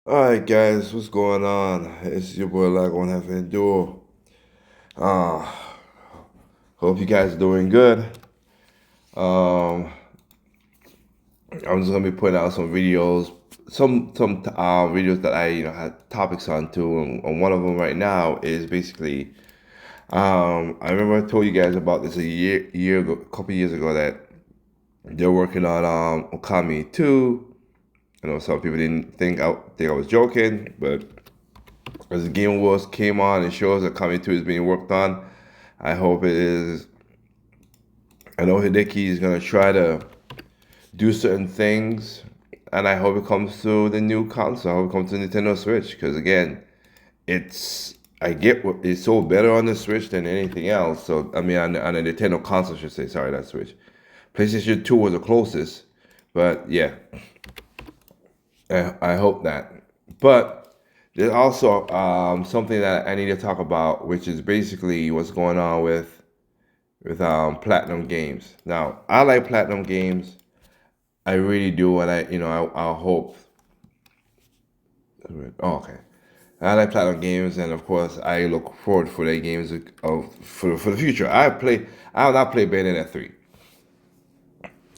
Alright guys, what's going on? It's your boy Lago Have Endure. Uh Hope you guys are doing good. Um I'm just gonna be putting out some videos, some videos that I had topics on too, and one of them right now is basically I remember I told you guys about this a year ago, a couple years ago that they're working on Okami 2. I know some people didn't think I was joking, but as the Game Awards came on, it shows that Kami 2 is being worked on. I hope it is. I know Hideki is going to try to do certain things, and I hope it comes to the new console. I hope it comes to Nintendo Switch, because again, I get what it's so better on the Switch than anything else. So, I mean, on the Nintendo console, I should say, sorry, not Switch. PlayStation 2 was the closest, but yeah, I hope that. But there's also something that I need to talk about, which is basically what's going on with Platinum Games. Now, I like Platinum Games, I really do, and I hope. Oh, okay, I like Platinum Games, and of course, I look forward for their games for the future. I have not played Bayonetta 3.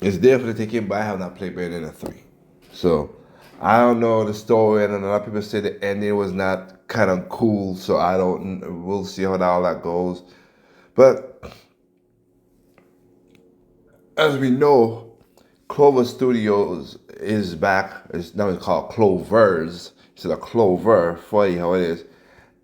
It's there for the taking, but I have not played Bayonetta 3. So I don't know the story, and a lot of people say the ending was not kind of cool. So I don't. We'll see how all that goes. But as we know, Clover Studios is back. It's now it's called Clovers instead of Clover. Funny how it is.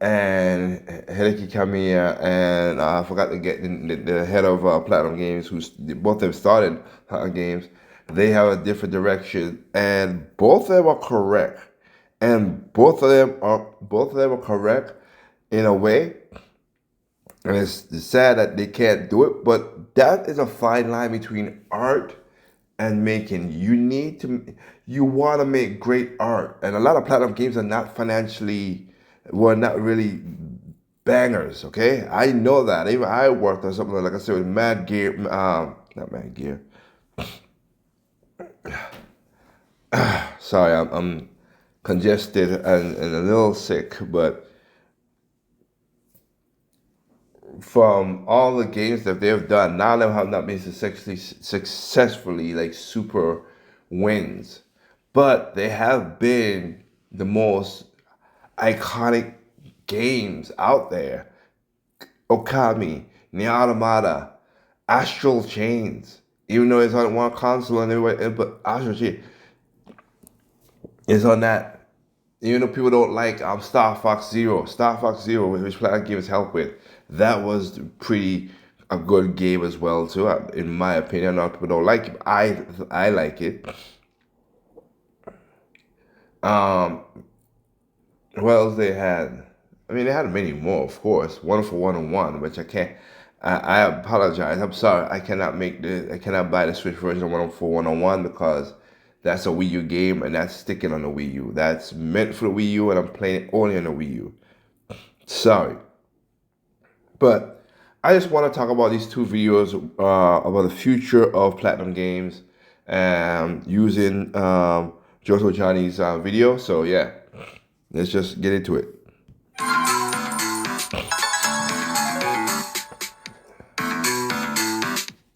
And Hideki Kamiya and I forgot to get the head of Platinum Games, both of them started Platinum Games. They have a different direction, and both of them are correct. And both of them are correct in a way. And it's sad that they can't do it, but that is a fine line between art and making. You want to make great art, and a lot of Platinum Games are not financially, were not really bangers. Okay, I know that. Even I worked on something like I said with Mad Gear, not Mad Gear. Sorry, I'm congested and a little sick, but from all the games that they've done, none of them have not been successfully like super wins, but they have been the most iconic games out there. Okami, Nier Automata, Astral Chains. Even though it's on one console and everybody, but Astral Chains is on that. Even though people don't like Star Fox Zero, Star Fox Zero, which Platinum Games helped with, that was pretty a good game as well too. In my opinion, a lot of people don't like it. But I like it. Um, what else they had? I mean, they had many more, of course. Wonderful 101, which I can't. I apologize. I'm sorry. I cannot buy the Switch version of Wonderful 101 because that's a Wii U game and that's sticking on the Wii U. That's meant for the Wii U and I'm playing it only on the Wii U. Sorry. But I just want to talk about these two videos about the future of Platinum Games and using Joso Johnny's video. So yeah, let's just get into it.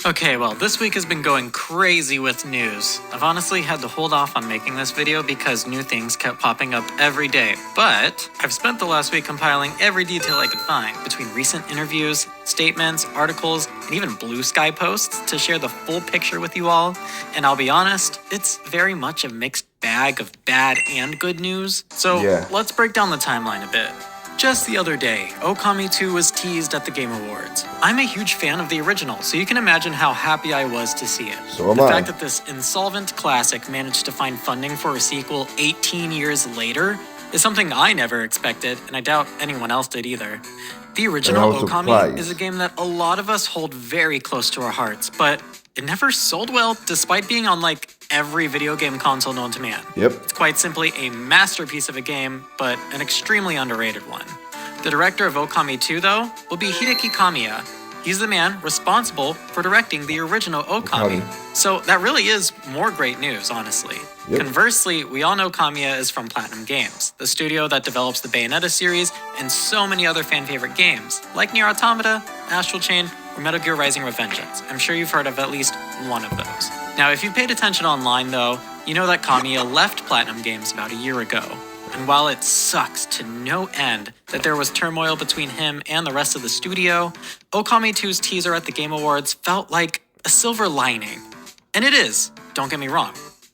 Okay, well, this week has been going crazy with news. I've honestly had to hold off on making this video because new things kept popping up every day, but I've spent the last week compiling every detail I could find between recent interviews, statements, articles, and even Blue Sky posts to share the full picture with you all. And I'll be honest, it's very much a mixed bag of bad and good news. So Yeah. let's break down the timeline a bit. Just the other day, Okami 2 was teased at the Game Awards. I'm a huge fan of the original, so you can imagine how happy I was to see it. So am The I. fact that this insolvent classic managed to find funding for a sequel 18 years later is something I never expected, and I doubt anyone else did either. The original was Okami surprised. is a game that a lot of us hold very close to our hearts, but it never sold well despite being on like every video game console known to man. Yep. It's quite simply a masterpiece of a game, but an extremely underrated one. The director of Okami 2, though, will be Hideki Kamiya. He's the man responsible for directing the original Okami. So that really is more great news, honestly. Yep. Conversely, we all know Kamiya is from Platinum Games, the studio that develops the Bayonetta series and so many other fan-favorite games, like Nier Automata, Astral Chain, or Metal Gear Rising: Revengeance. I'm sure you've heard of at least one of those. Now, if you've paid attention online, though, you know that Kamiya left Platinum Games about a year ago. And while it sucks to no end that there was turmoil between him and the rest of the studio, Okami 2's teaser at the Game Awards felt like a silver lining. And it is, don't get me wrong.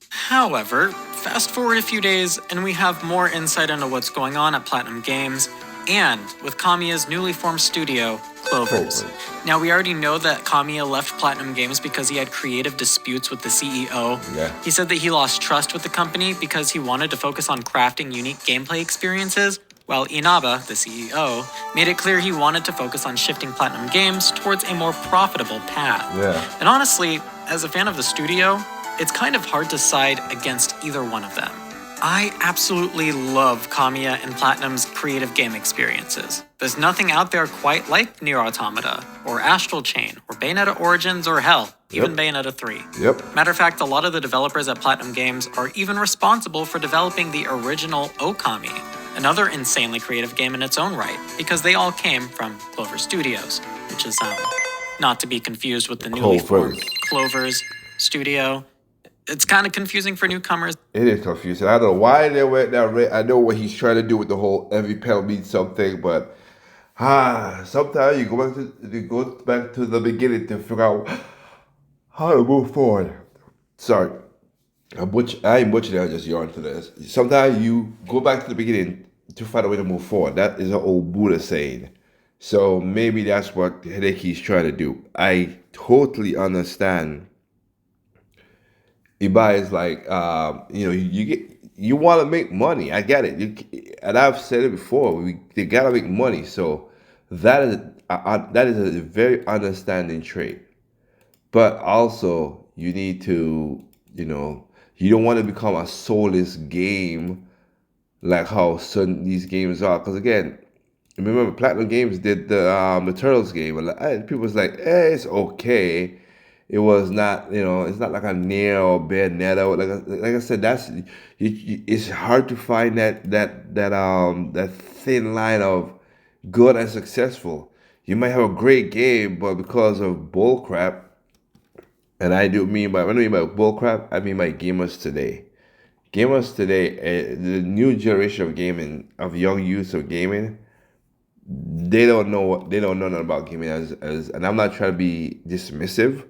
However, fast forward a few days and we have more insight into what's going on at Platinum Games and with Kamiya's newly formed studio, Clovers. Now, we already know that Kamiya left Platinum Games because he had creative disputes with the CEO. Yeah. He said that he lost trust with the company because he wanted to focus on crafting unique gameplay experiences, while Inaba, the CEO, made it clear he wanted to focus on shifting Platinum Games towards a more profitable path. Yeah. And honestly, as a fan of the studio, it's kind of hard to side against either one of them. I absolutely love Kamiya and Platinum's creative game experiences. There's nothing out there quite like Nier Automata, or Astral Chain, or Bayonetta Origins, or hell, even Bayonetta 3. Yep. Matter of fact, a lot of the developers at Platinum Games are even responsible for developing the original Okami, another insanely creative game in its own right, because they all came from Clover Studios, which is not to be confused with the newly formed Clover's Studio. It's kind of confusing for newcomers. It is confusing. I don't know why they went that way. I know what he's trying to do with the whole every pedal means something, but sometimes you go back to the beginning to figure out how to move forward. Sorry, I ain't butchering. I just yawned for this. Sometimes you go back to the beginning to find a way to move forward. That is an old Buddha saying. So maybe that's what Hideki's trying to do. I totally understand. Ibai is like, you want to make money. I get it. And I've said it before. They gotta make money. So that is a very understanding trait. But also, you need to, you don't want to become a soulless game like how certain these games are. Because again, remember Platinum Games did the Turtles game, and people was like, it's okay. It was not, it's not like a Nier or Bayonetta. Like I said, it's hard to find that thin line of good and successful. You might have a great game, but because of bullcrap, and when I mean by bullcrap, I mean by gamers today. Gamers today, the new generation of gaming, of young youth of gaming, they don't know nothing about gaming as, and I'm not trying to be dismissive,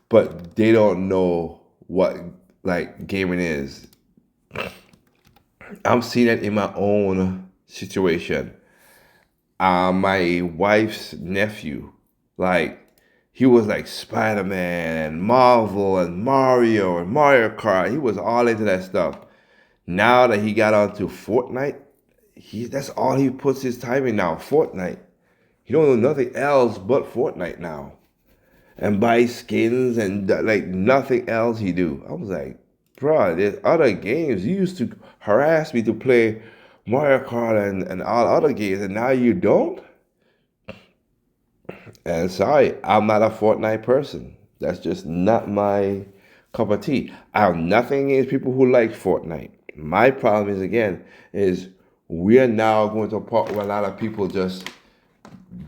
but they don't know what like gaming is. I'm seeing it in my own situation. My wife's nephew, he was like Spider-Man and Marvel and Mario and Mario Kart. He was all into that stuff. Now that he got onto Fortnite, that's all he puts his time in now. Fortnite. He don't know nothing else but Fortnite now. And buy skins and nothing else he do. I was like, bro, there's other games. You used to harass me to play Mario Kart and all other games, and now you don't? And sorry, I'm not a Fortnite person. That's just not my cup of tea. I have nothing against people who like Fortnite. My problem is we're now going to a part where a lot of people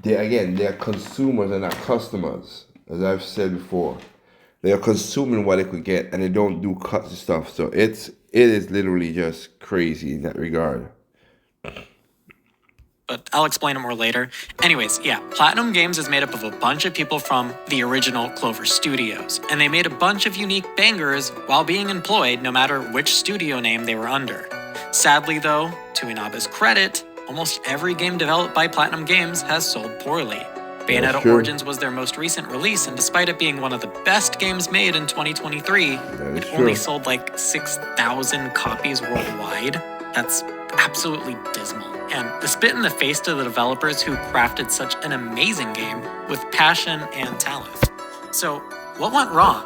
they're consumers and not customers. As I've said before, they're consuming what they could get, and they don't do cuts and stuff. So it is literally just crazy in that regard. But I'll explain it more later. Anyways, yeah, Platinum Games is made up of a bunch of people from the original Clover Studios, and they made a bunch of unique bangers while being employed no matter which studio name they were under. Sadly though, to Inaba's credit, almost every game developed by Platinum Games has sold poorly. Bayonetta Origins was their most recent release, and despite it being one of the best games made in 2023, it only sold like 6,000 copies worldwide. That's absolutely dismal, and a spit in the face to the developers who crafted such an amazing game with passion and talent. So, what went wrong?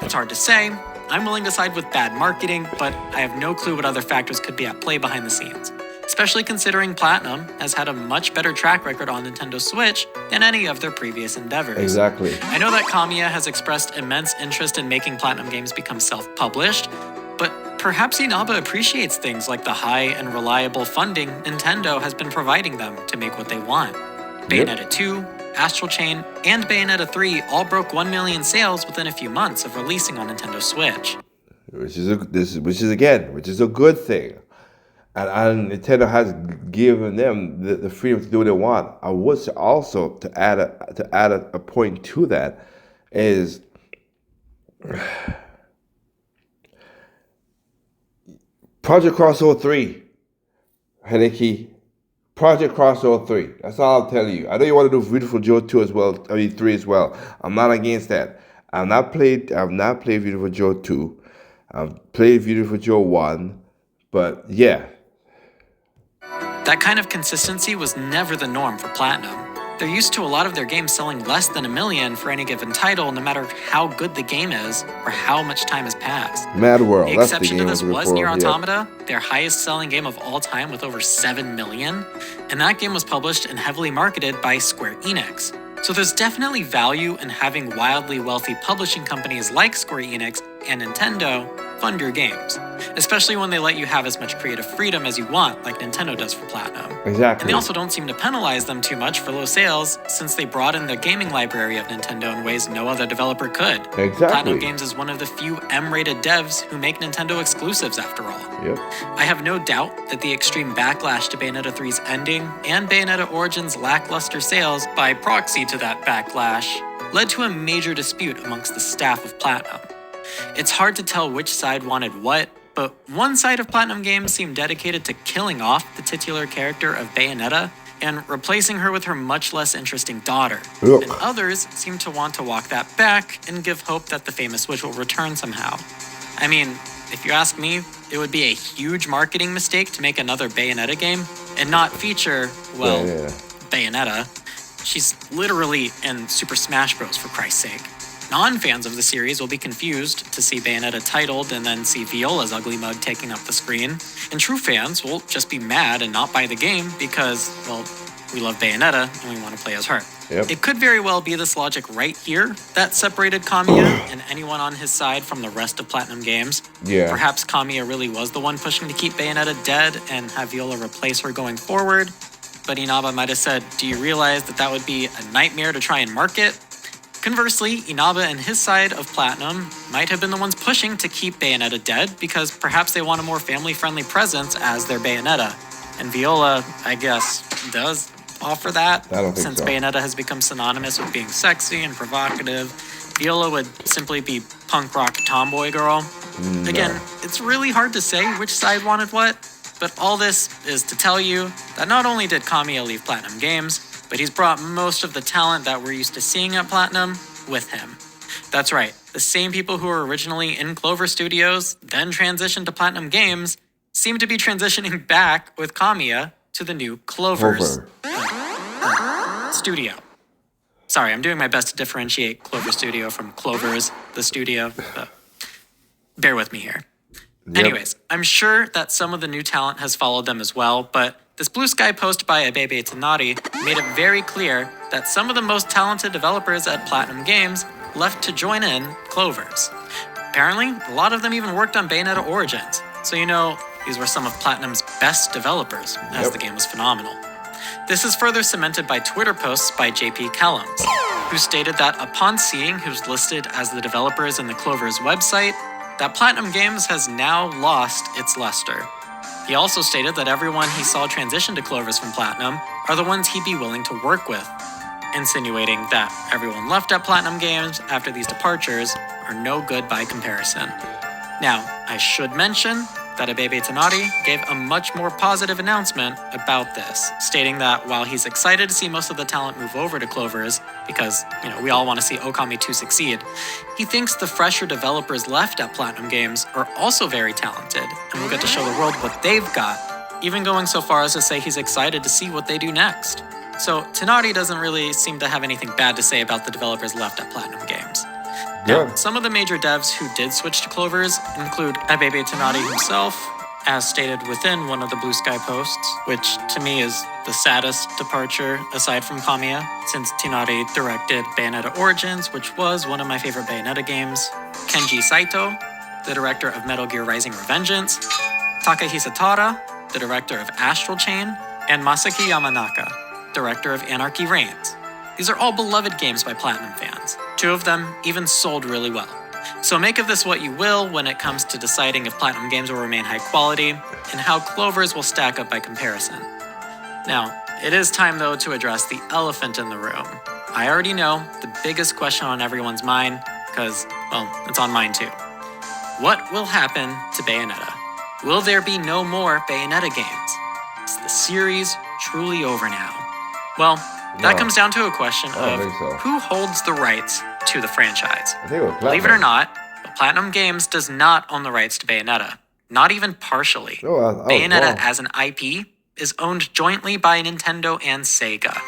It's hard to say. I'm willing to side with bad marketing, but I have no clue what other factors could be at play behind the scenes. especially considering Platinum has had a much better track record on Nintendo Switch than any of their previous endeavors. Exactly. I know that Kamiya has expressed immense interest in making Platinum games become self-published, but perhaps Inaba appreciates things like the high and reliable funding Nintendo has been providing them to make what they want. Bayonetta 2, Astral Chain, and Bayonetta 3 all broke 1 million sales within a few months of releasing on Nintendo Switch. Which is a good thing. And Nintendo has given them the freedom to do what they want. I would also to add a point to that is Project Crossover 3, Hideki. Project Crossover 3. That's all I'll tell you. I know you want to do Beautiful Joe 2 as well. 3 as well. I'm not against that. I've not played Beautiful Joe 2. I've played Beautiful Joe 1. But yeah. That kind of consistency was never the norm for Platinum. They're used to a lot of their games selling less than 1 million for any given title, no matter how good the game is or how much time has passed. Mad World. The exception to this was Nier Automata, their highest selling game of all time with over 7 million, and that game was published and heavily marketed by Square Enix. So there's definitely value in having wildly wealthy publishing companies like Square Enix and Nintendo fund your games, especially when they let you have as much creative freedom as you want, like Nintendo does for Platinum. Exactly. And they also don't seem to penalize them too much for low sales, since they broaden the gaming library of Nintendo in ways no other developer could. Exactly. Platinum Games is one of the few M-rated devs who make Nintendo exclusives, after all. Yep. I have no doubt that the extreme backlash to Bayonetta 3's ending and Bayonetta Origins' lackluster sales, by proxy to that backlash, led to a major dispute amongst the staff of Platinum. It's hard to tell which side wanted what, but one side of Platinum Games seemed dedicated to killing off the titular character of Bayonetta and replacing her with her much less interesting daughter. Ugh. And others seem to want to walk that back and give hope that the famous witch will return somehow. I mean, if you ask me, it would be a huge marketing mistake to make another Bayonetta game and not feature, well, Bayonetta. She's literally in Super Smash Bros. For Christ's sake. Non-fans of the series will be confused to see Bayonetta titled and then see Viola's ugly mug taking up the screen. And true fans will just be mad and not buy the game because, well, we love Bayonetta and we want to play as her. Yep. It could very well be this logic right here that separated Kamiya and anyone on his side from the rest of Platinum Games. Yeah. Perhaps Kamiya really was the one pushing to keep Bayonetta dead and have Viola replace her going forward. But Inaba might have said, do you realize that that would be a nightmare to try and market? Conversely, Inaba and his side of Platinum might have been the ones pushing to keep Bayonetta dead because perhaps they want a more family-friendly presence as their Bayonetta. And Viola, I guess, does offer that. I don't think Since so. Bayonetta has become synonymous with being sexy and provocative, Viola would simply be punk rock tomboy girl. Again, it's really hard to say which side wanted what, but all this is to tell you that not only did Kamiya leave Platinum Games, but he's brought most of the talent that we're used to seeing at Platinum with him. That's right, the same people who were originally in Clover Studios, then transitioned to Platinum Games, seem to be transitioning back with Kamiya to the new Clover's studio. Sorry, I'm doing my best to differentiate Clover Studio from Clover's, the studio. Bear with me here. Yep. Anyways, I'm sure that some of the new talent has followed them as well, but this Blue Sky post by Abebe Tanari made it very clear that some of the most talented developers at Platinum Games left to join in Clover's. Apparently, a lot of them even worked on Bayonetta Origins, so you know these were some of Platinum's best developers, as the game was phenomenal. This is further cemented by Twitter posts by JP Kellums, who stated that upon seeing who's listed as the developers in the Clover's website, that Platinum Games has now lost its luster. He also stated that everyone he saw transition to Clover's from Platinum are the ones he'd be willing to work with, insinuating that everyone left at Platinum Games after these departures are no good by comparison. Now, I should mention that Abebe Tanari gave a much more positive announcement about this, stating that while he's excited to see most of the talent move over to Clover's, because, you know, we all want to see Okami 2 succeed, he thinks the fresher developers left at Platinum Games are also very talented, and will get to show the world what they've got, even going so far as to say he's excited to see what they do next. So, Tanari doesn't really seem to have anything bad to say about the developers left at Platinum Games. Now, some of the major devs who did switch to Clover's include Abebe Tanari himself, as stated within one of the Blue Sky posts, which to me is the saddest departure aside from Kamiya, since Tinari directed Bayonetta Origins, which was one of my favorite Bayonetta games, Kenji Saito, the director of Metal Gear Rising Revengeance, Takahisa Tada, the director of Astral Chain, and Masaki Yamanaka, director of Anarchy Reigns. These are all beloved games by Platinum fans. 2 of them even sold really well. So make of this what you will when it comes to deciding if Platinum games will remain high quality, and how Clover's will stack up by comparison. Now, it is time though to address the elephant in the room. I already know the biggest question on everyone's mind, because, well, it's on mine too. What will happen to Bayonetta? Will there be no more Bayonetta games? Is the series truly over now? Well, that No. comes down to a question I of don't think so. who holds the rights to the franchise. I think it was Believe it or Platinum. not, Platinum Games does not own the rights to Bayonetta. Not even partially. No, I was Bayonetta wrong. as an IP is owned jointly by Nintendo and Sega.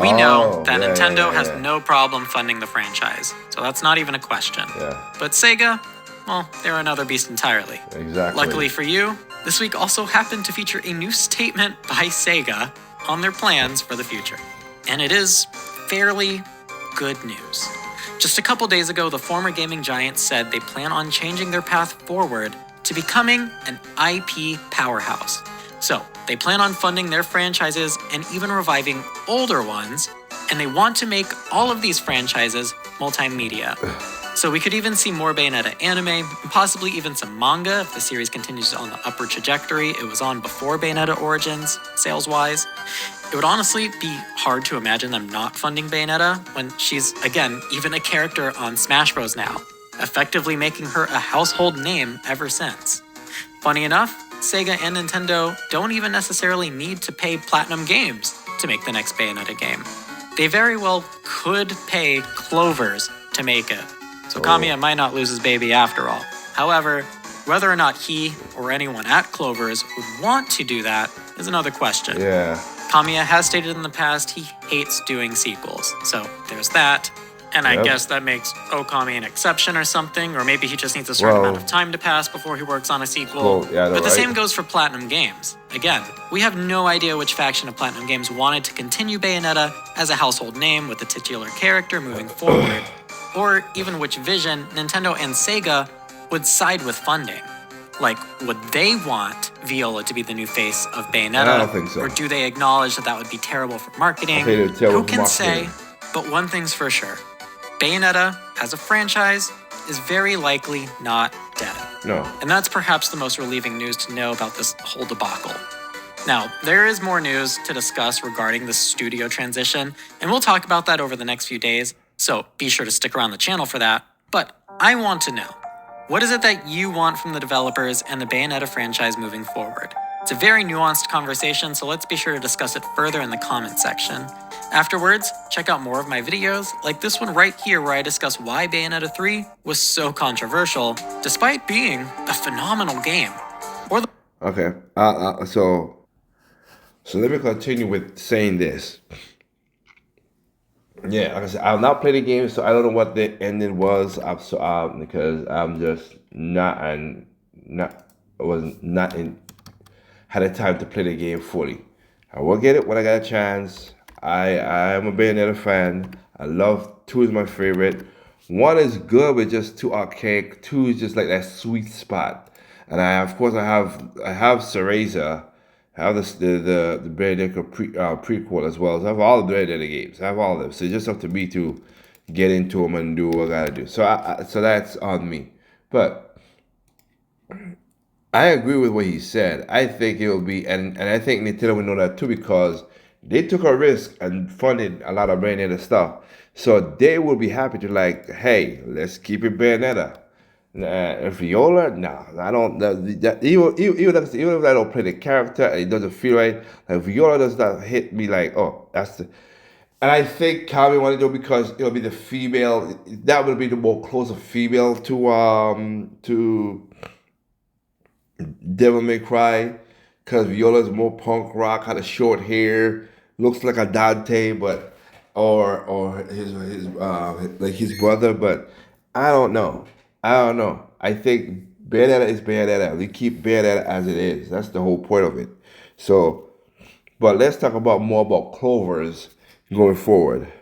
We know that Nintendo has no problem funding the franchise, so that's not even a question. Yeah, But Sega, well, they're another beast entirely. exactly. Luckily for you, this week also happened to feature a new statement by Sega on their plans for the future. And it is fairly good news. Just a couple days ago, the former gaming giant said they plan on changing their path forward to becoming an IP powerhouse. So, they plan on funding their franchises and even reviving older ones, and they want to make all of these franchises multimedia. So we could even see more Bayonetta anime, and possibly even some manga if the series continues on the upward trajectory it was on before Bayonetta Origins, sales-wise. It would honestly be hard to imagine them not funding Bayonetta when she's, again, even a character on Smash Bros. Now, effectively making her a household name ever since. Funny enough, Sega and Nintendo don't even necessarily need to pay Platinum Games to make the next Bayonetta game. They very well could pay Clovers to make it. So Kamiya might not lose his baby after all. However, whether or not he or anyone at Clovers would want to do that is another question. Yeah. Kamiya has stated in the past he hates doing sequels, so there's that. And I Yep. guess that makes Okami an exception or something, or maybe he just needs a certain Well- amount of time to pass before he works on a sequel. Well, yeah, but the right. same goes for Platinum Games. Again, we have no idea which faction of Platinum Games wanted to continue Bayonetta as a household name with a titular character moving forward, or even which vision Nintendo and Sega would side with funding. Like, would they want Viola to be the new face of Bayonetta? I don't think so. Or do they acknowledge that that would be terrible for marketing? I think it'd be terrible Who for can marketing. say? But one thing's for sure. Bayonetta, as a franchise, is very likely not dead. No. And that's perhaps the most relieving news to know about this whole debacle. Now, there is more news to discuss regarding the studio transition, and we'll talk about that over the next few days, so be sure to stick around the channel for that. But I want to know, what is it that you want from the developers and the Bayonetta franchise moving forward? It's a very nuanced conversation, so let's be sure to discuss it further in the comment section. Afterwards, check out more of my videos, like this one right here where I discuss why Bayonetta 3 was so controversial, despite being a phenomenal game. Or the Okay. So let me continue with saying this. Yeah, like I said, I've not played the game, so I don't know what the ending was. Because I'm just had a time to play the game fully. I will get it when I get a chance. I am a Bayonetta fan. I love 2 is my favorite. 1 is good, but just too archaic. 2 is just like that sweet spot. And I have Cereza. I have the Bayonetta prequel as well. So I have all the Bayonetta games. I have all of them. So it's just up to me to get into them and do what I gotta do. So so that's on me. But I agree with what he said. I think it will be, and I think Nintendo will know that too, because they took a risk and funded a lot of Bayonetta stuff. So they will be happy to like, hey, let's keep it Bayonetta. Viola, no, I don't. Even if I don't play the character, and it doesn't feel right. Like Viola does not hit me like, oh, that's the. And I think Kami wanted to do it because it'll be the female. That would be the more closer female to Devil May Cry, because Viola's more punk rock, had a short hair, looks like a Dante, but or his brother, but I don't know. I think Bayonetta is Bayonetta. We keep Bayonetta as it is. That's the whole point of it. So, but let's talk about more about Clovers going forward.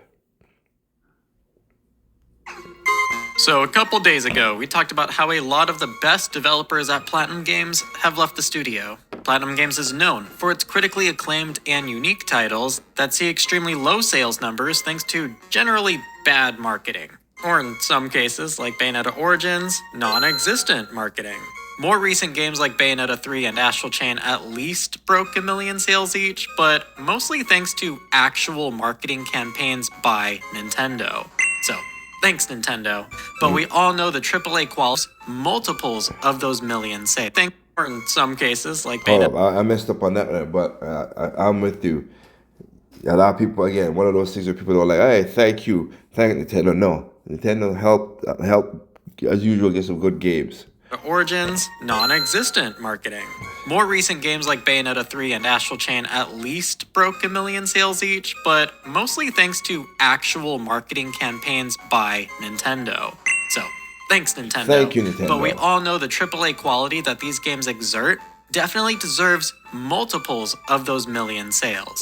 So, a couple days ago, we talked about how a lot of the best developers at Platinum Games have left the studio. Platinum Games is known for its critically acclaimed and unique titles that see extremely low sales numbers thanks to generally bad marketing. Or in some cases, like Bayonetta Origins, non-existent marketing. More recent games like Bayonetta 3 and Astral Chain at least broke 1 million sales each, but mostly thanks to actual marketing campaigns by Nintendo. So, thanks, Nintendo. But we all know the AAA quals multiples of those million sales. Or in some cases, like Hold Bayonetta. up, I messed up on that one, but I'm with you. A lot of people, again, one of those things where people are like, "Hey, thank you, thank Nintendo." No, Nintendo helped as usual get some good games. Origins, non-existent marketing. More recent games like Bayonetta 3 and Astral Chain at least broke 1 million sales each, but mostly thanks to actual marketing campaigns by Nintendo. So, thanks, Nintendo. Thank you, Nintendo. But we all know the AAA quality that these games exert definitely deserves multiples of those million sales.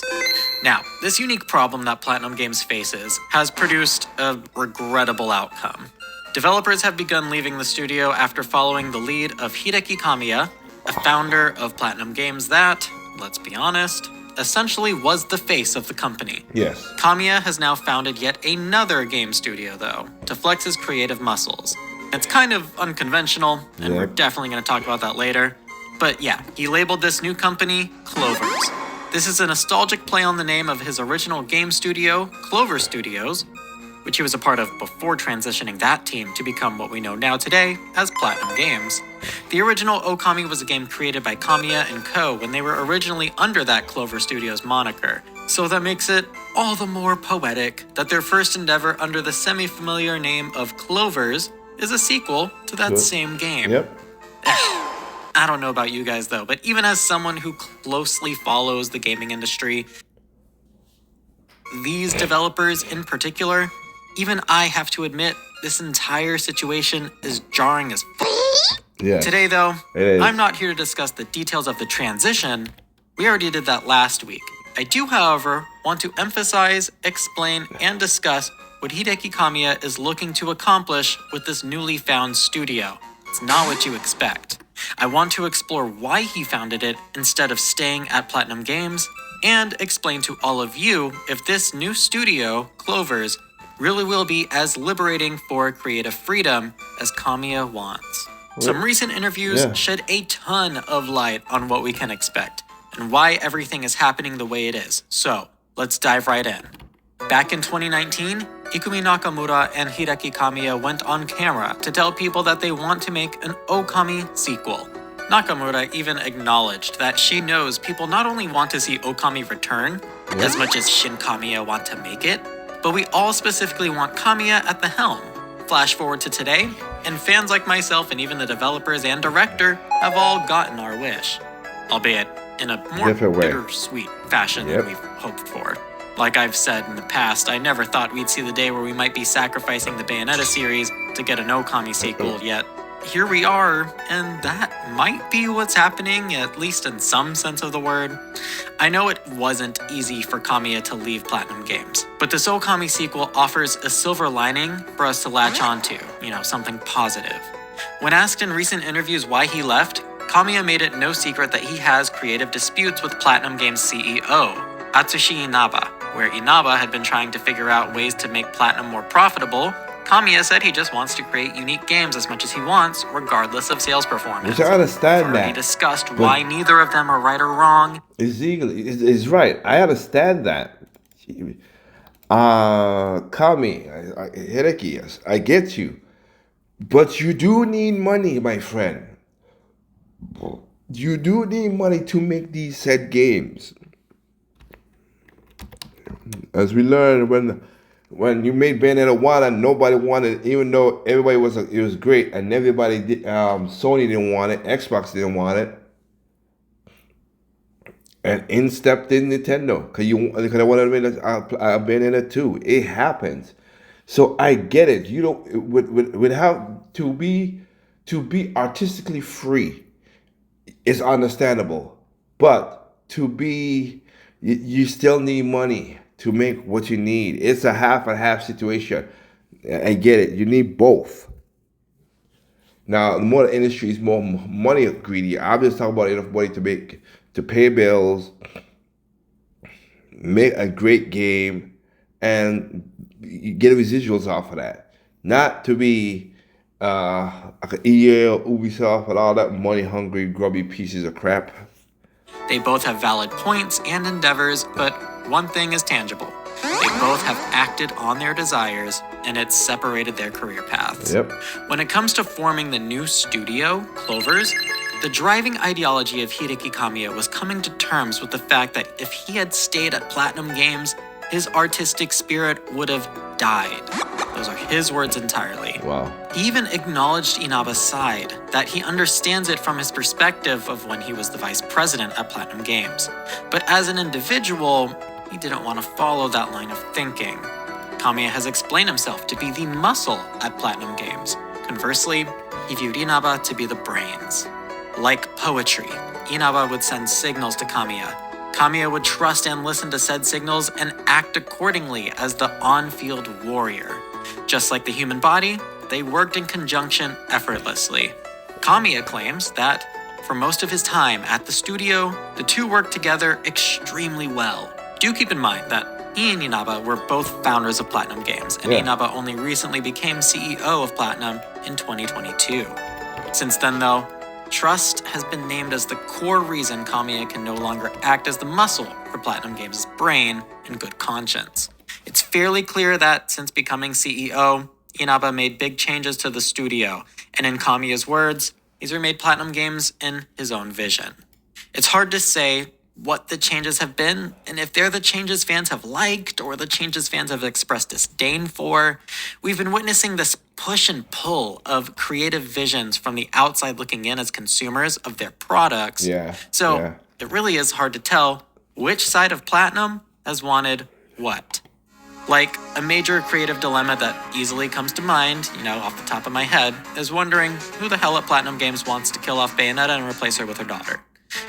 Now, this unique problem that Platinum Games faces has produced a regrettable outcome. Developers have begun leaving the studio after following the lead of Hideki Kamiya, a founder of Platinum Games that, let's be honest, essentially was the face of the company. Yes. Kamiya has now founded yet another game studio, though, to flex his creative muscles. It's kind of unconventional, and we're definitely going to talk about that later. But yeah, he labeled this new company Clovers. This is a nostalgic play on the name of his original game studio, Clover Studios, which he was a part of before transitioning that team to become what we know now today as Platinum Games. The original Okami was a game created by Kamiya and Co. when they were originally under that Clover Studios moniker, so that makes it all the more poetic that their first endeavor under the semi-familiar name of Clovers is a sequel to that same game. Yep. I don't know about you guys though, but even as someone who closely follows the gaming industry, these developers in particular, even I have to admit, this entire situation is jarring as f***. Yeah. Today, though, It is. I'm not here to discuss the details of the transition. We already did that last week. I do, however, want to emphasize, explain, and discuss what Hideki Kamiya is looking to accomplish with this newly found studio. It's not what you expect. I want to explore why he founded it instead of staying at Platinum Games, and explain to all of you if this new studio, Clovers, really will be as liberating for creative freedom as Kamiya wants. Some recent interviews shed a ton of light on what we can expect, and why everything is happening the way it is. So, let's dive right in. Back in 2019, Ikumi Nakamura and Hideki Kamiya went on camera to tell people that they want to make an Okami sequel. Nakamura even acknowledged that she knows people not only want to see Okami return, as much as Shin Kamiya want to make it, but we all specifically want Kamiya at the helm. Flash forward to today, and fans like myself and even the developers and director have all gotten our wish. Albeit in a more Different way. bittersweet fashion than we've hoped for. Like I've said in the past, I never thought we'd see the day where we might be sacrificing the Bayonetta series to get an Okami sequel, yet here we are, and that might be what's happening, at least in some sense of the word. I know it wasn't easy for Kamiya to leave Platinum Games, but this Okami sequel offers a silver lining for us to latch onto, something positive. When asked in recent interviews why he left, Kamiya made it no secret that he has creative disputes with Platinum Games CEO, Atsushi Inaba, where Inaba had been trying to figure out ways to make Platinum more profitable. Kamiya said he just wants to create unique games as much as he wants, regardless of sales performance. Which I understand We've already that. discussed why neither of them are right or wrong. It's right. I understand that. Hideki, yes, I get you. But you do need money, my friend. You do need money to make these said games. As we learned when you made Bayonetta 1 and nobody wanted it, even though everybody it was great and everybody did, Sony didn't want it, Xbox didn't want it, and in stepped in Nintendo because I wanted to make a Bayonetta 2. It happens, so I get it. You don't would have to be to be artistically free is understandable, but you still need money to make what you need. It's a half and half situation. I get it. You need both. Now, the more the industry is more money greedy, I'm just talking about enough money to pay bills, make a great game, and get residuals off of that. Not to be like an EA or Ubisoft and all that money hungry, grubby pieces of crap. They both have valid points and endeavors, but one thing is tangible. They both have acted on their desires, and it's separated their career paths. Yep. When it comes to forming the new studio, Clovers, the driving ideology of Hideki Kamiya was coming to terms with the fact that if he had stayed at Platinum Games, his artistic spirit would have died. Those are his words entirely. Wow. He even acknowledged Inaba's side, that he understands it from his perspective of when he was the vice president at Platinum Games. But as an individual, he didn't want to follow that line of thinking. Kamiya has explained himself to be the muscle at Platinum Games. Conversely, he viewed Inaba to be the brains. Like poetry, Inaba would send signals to Kamiya. Kamiya would trust and listen to said signals and act accordingly as the on-field warrior. Just like the human body, they worked in conjunction effortlessly. Kamiya claims that, for most of his time at the studio, the two worked together extremely well. Do keep in mind that he and Inaba were both founders of Platinum Games, and Inaba only recently became CEO of Platinum in 2022. Since then, though, trust has been named as the core reason Kamiya can no longer act as the muscle for Platinum Games' brain and good conscience. It's fairly clear that since becoming CEO, Inaba made big changes to the studio, and in Kamiya's words, he's remade Platinum Games in his own vision. It's hard to say what the changes have been, and if they're the changes fans have liked or the changes fans have expressed disdain for. We've been witnessing this push and pull of creative visions from the outside looking in as consumers of their products. So it really is hard to tell which side of Platinum has wanted what. Like, a major creative dilemma that easily comes to mind, off the top of my head, is wondering who the hell at Platinum Games wants to kill off Bayonetta and replace her with her daughter.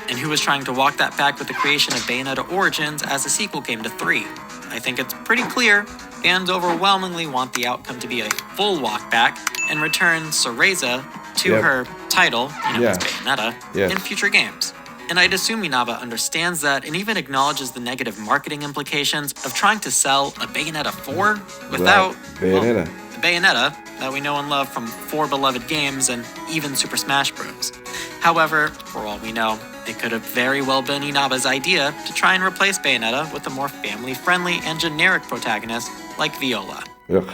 And who is trying to walk that back with the creation of Bayonetta Origins as a sequel game to 3. I think it's pretty clear fans overwhelmingly want the outcome to be a full walk back and return Cereza to her title, as Bayonetta, in future games. And I'd assume Inaba understands that and even acknowledges the negative marketing implications of trying to sell a Bayonetta 4 without Bayonetta. The Bayonetta that we know and love from 4 beloved games and even Super Smash Bros. However, for all we know, it could have very well been Inaba's idea to try and replace Bayonetta with a more family-friendly and generic protagonist like Viola.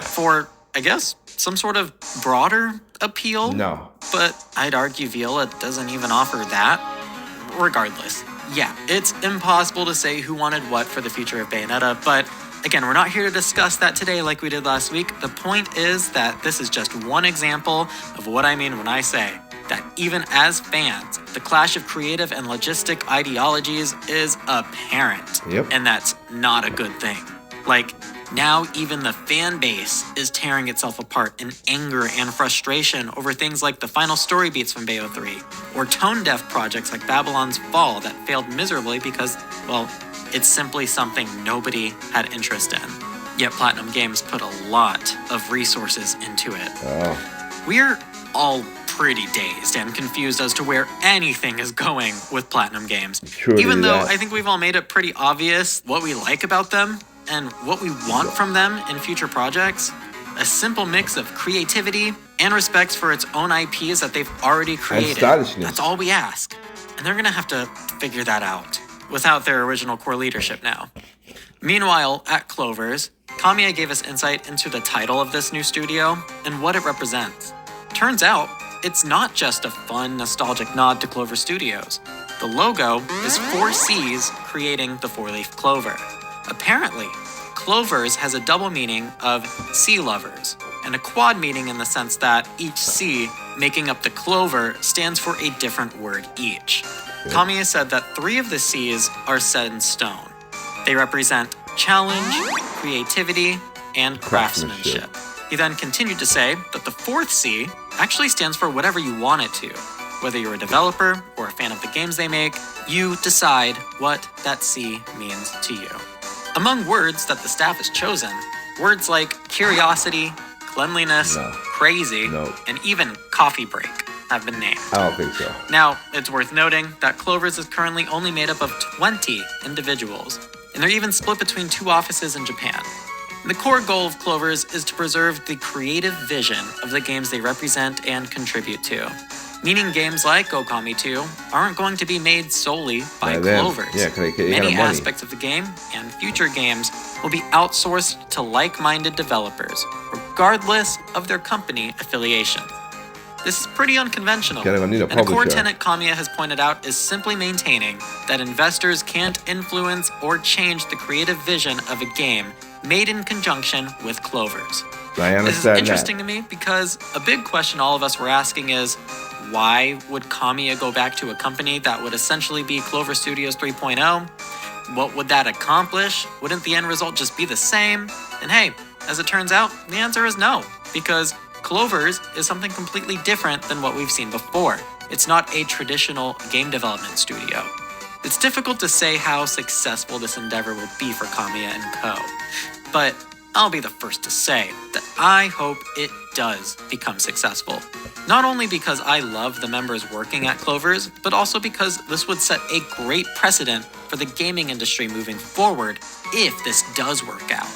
For, I guess, some sort of broader appeal? No. But I'd argue Viola doesn't even offer that. Regardless, it's impossible to say who wanted what for the future of Bayonetta, but again, we're not here to discuss that today like we did last week. The point is that this is just one example of what I mean when I say that even as fans, the clash of creative and logistic ideologies is apparent. And that's not a good thing. Like, now even the fan base is tearing itself apart in anger and frustration over things like the final story beats from Bayo 3, or tone-deaf projects like Babylon's Fall that failed miserably because, it's simply something nobody had interest in. Yet Platinum Games put a lot of resources into it. We're all pretty dazed and confused as to where anything is going with Platinum Games. Even though I think we've all made it pretty obvious what we like about them and what we want from them in future projects. A simple mix of creativity and respect for its own IPs that they've already created. That's all we ask. And they're going to have to figure that out without their original core leadership now. Meanwhile, at Clovers, Kamiya gave us insight into the title of this new studio and what it represents. Turns out, it's not just a fun, nostalgic nod to Clover Studios. The logo is 4 C's creating the 4-leaf clover. Apparently, Clovers has a double meaning of sea lovers, and a quad meaning in the sense that each C, making up the clover, stands for a different word each. Kamiya said that 3 of the C's are set in stone. They represent challenge, creativity, and craftsmanship. He then continued to say that the 4th C, actually stands for whatever you want it to. Whether you're a developer or a fan of the games they make, you decide what that C means to you. Among words that the staff has chosen, words like curiosity, cleanliness, No. crazy, No. and even coffee break have been named. I don't think so. Now, it's worth noting that Clovers is currently only made up of 20 individuals, and they're even split between 2 offices in Japan. The core goal of Clovers is to preserve the creative vision of the games they represent and contribute to. Meaning games like Okami 2 aren't going to be made solely by By them. Clovers. Yeah, 'cause they got Many money. aspects of the game and future games will be outsourced to like-minded developers, regardless of their company affiliation. This is pretty unconventional, Gonna need a and a core publisher. tenet Kamiya has pointed out is simply maintaining that investors can't influence or change the creative vision of a game made in conjunction with Clovers. I This is understand interesting that. to me because a big question all of us were asking is, why would Kamiya go back to a company that would essentially be Clover Studios 3.0? What would that accomplish? Wouldn't the end result just be the same? And hey, as it turns out, the answer is no, because Clovers is something completely different than what we've seen before. It's not a traditional game development studio. It's difficult to say how successful this endeavor will be for Kamiya and Co. But I'll be the first to say that I hope it does become successful. Not only because I love the members working at Clovers, but also because this would set a great precedent for the gaming industry moving forward if this does work out.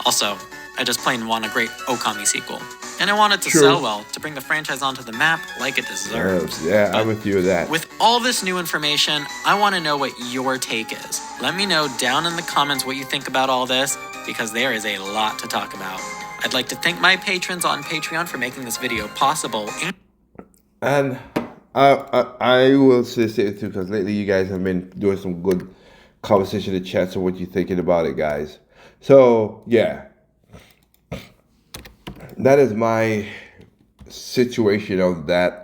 Also, I just plain want a great Okami sequel, and I want it to True. sell well to bring the franchise onto the map like it deserves. Yeah, I'm with you with that. With all this new information, I want to know what your take is. Let me know down in the comments what you think about all this, because there is a lot to talk about. I'd like to thank my patrons on Patreon for making this video possible. And I will say it too, because lately you guys have been doing some good conversation in the chat. So what you thinking about it, guys? So yeah, that is my situation of that.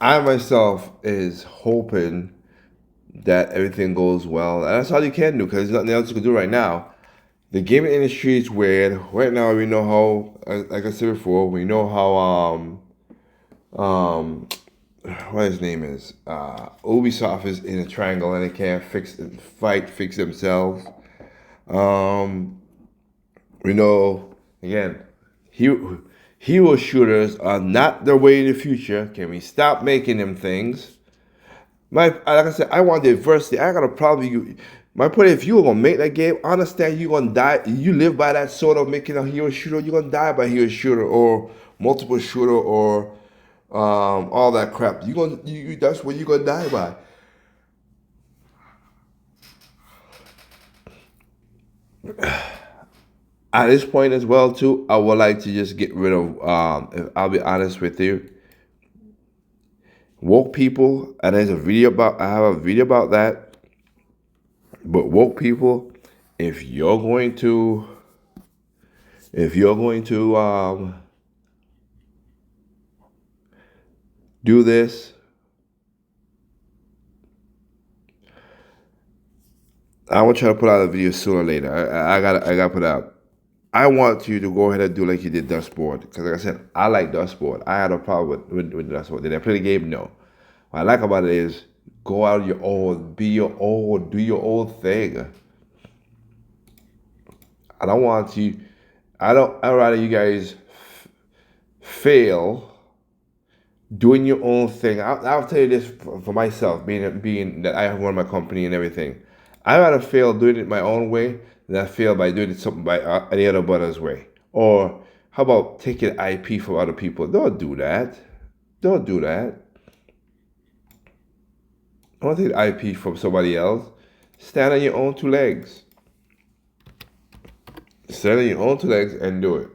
I myself is hoping that everything goes well, and that's all you can do, because there's nothing else you can do right now. The gaming industry is weird. Right now, we know how, like I said before, we know how what his name is, Ubisoft is in a triangle and they can't fix themselves. We know, again, hero shooters are not the way in the future. Can we stop making them things? Like I said, I want diversity. I got a problem. My point, if you were gonna make that game, understand you're gonna die. You live by that sort of making a hero shooter. You're gonna die by hero shooter or multiple shooter or all that crap. That's what you're gonna die by. At this point as well, too, I would like to just get rid of. I'll be honest with you. Woke people, and I have a video about that. But woke people, if you're going to do this, I will try to put out a video sooner or later. I gotta put out. I want you to go ahead and do like you did Dustboard, because like I said, I like Dustboard. I had a problem with Dustboard. Did I play the game? No. What I like about it is go out your own, be your own, do your own thing. I don't want you. I'd rather you guys fail doing your own thing. I'll tell you this for myself, being that I have run my company and everything. I'd rather fail doing it my own way than I fail by doing it something by any other brother's way. Or how about taking IP from other people? Don't do that. Don't do that. Don't take IP from somebody else. Stand on your own 2 legs. Stand on your own 2 legs and do it.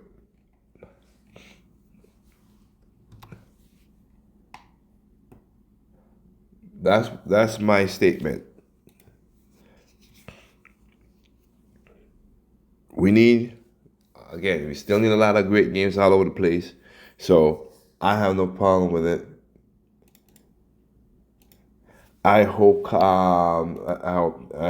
That's my statement. We still need a lot of great games all over the place. So I have no problem with it. I hope I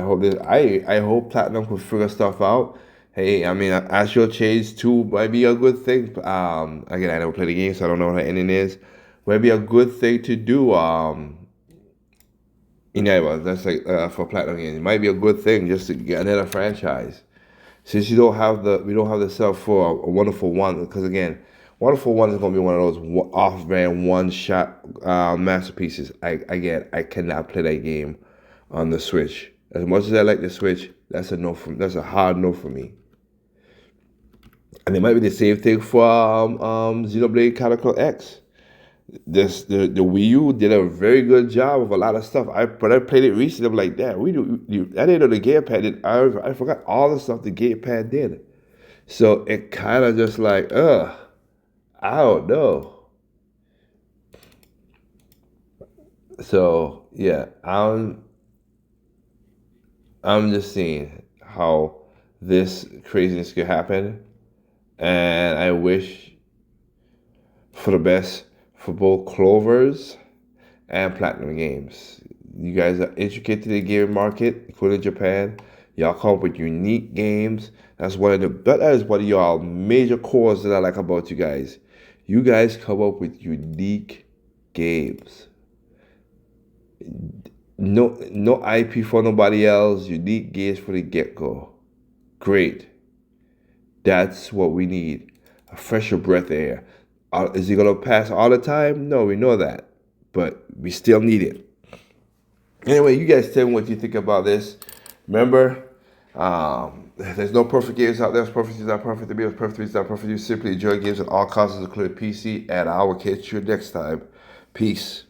hope Platinum could figure stuff out Hey, I mean, Astral Chains 2 might be a good thing. Again, I never played the game, so I don't know what the ending is. Might be a good thing to do. Well, that's like for Platinum Games. It might be a good thing just to get another franchise. Since we don't have the sell for a Wonderful One, because again, Wonderful One is gonna be one of those off-brand one-shot masterpieces. I cannot play that game on the Switch. As much as I like the Switch, that's a hard no for me. And it might be the same thing for Xenoblade Chronicles X. The Wii U did a very good job of a lot of stuff. But I played it recently. I'm like, damn, I didn't know the gamepad did. I forgot all the stuff the gamepad did. So it kind of just like, I don't know. So yeah, I'm just seeing how this craziness could happen, and I wish for the best for both Clovers and Platinum Games. You guys are intricate to the gaming market, including Japan. Y'all come up with unique games. That is one of y'all major cores that I like about you guys. You guys come up with unique games. No IP for nobody else. Unique games for the get go. Great. That's what we need. A fresher breath of air. Is it gonna pass all the time? No, we know that, but we still need it. Anyway, you guys tell me what you think about this. Remember, there's no perfect games out there. It's perfect is not perfect. The is perfect is not perfect. You simply enjoy games at all costs, including PC, and I will catch you next time. Peace.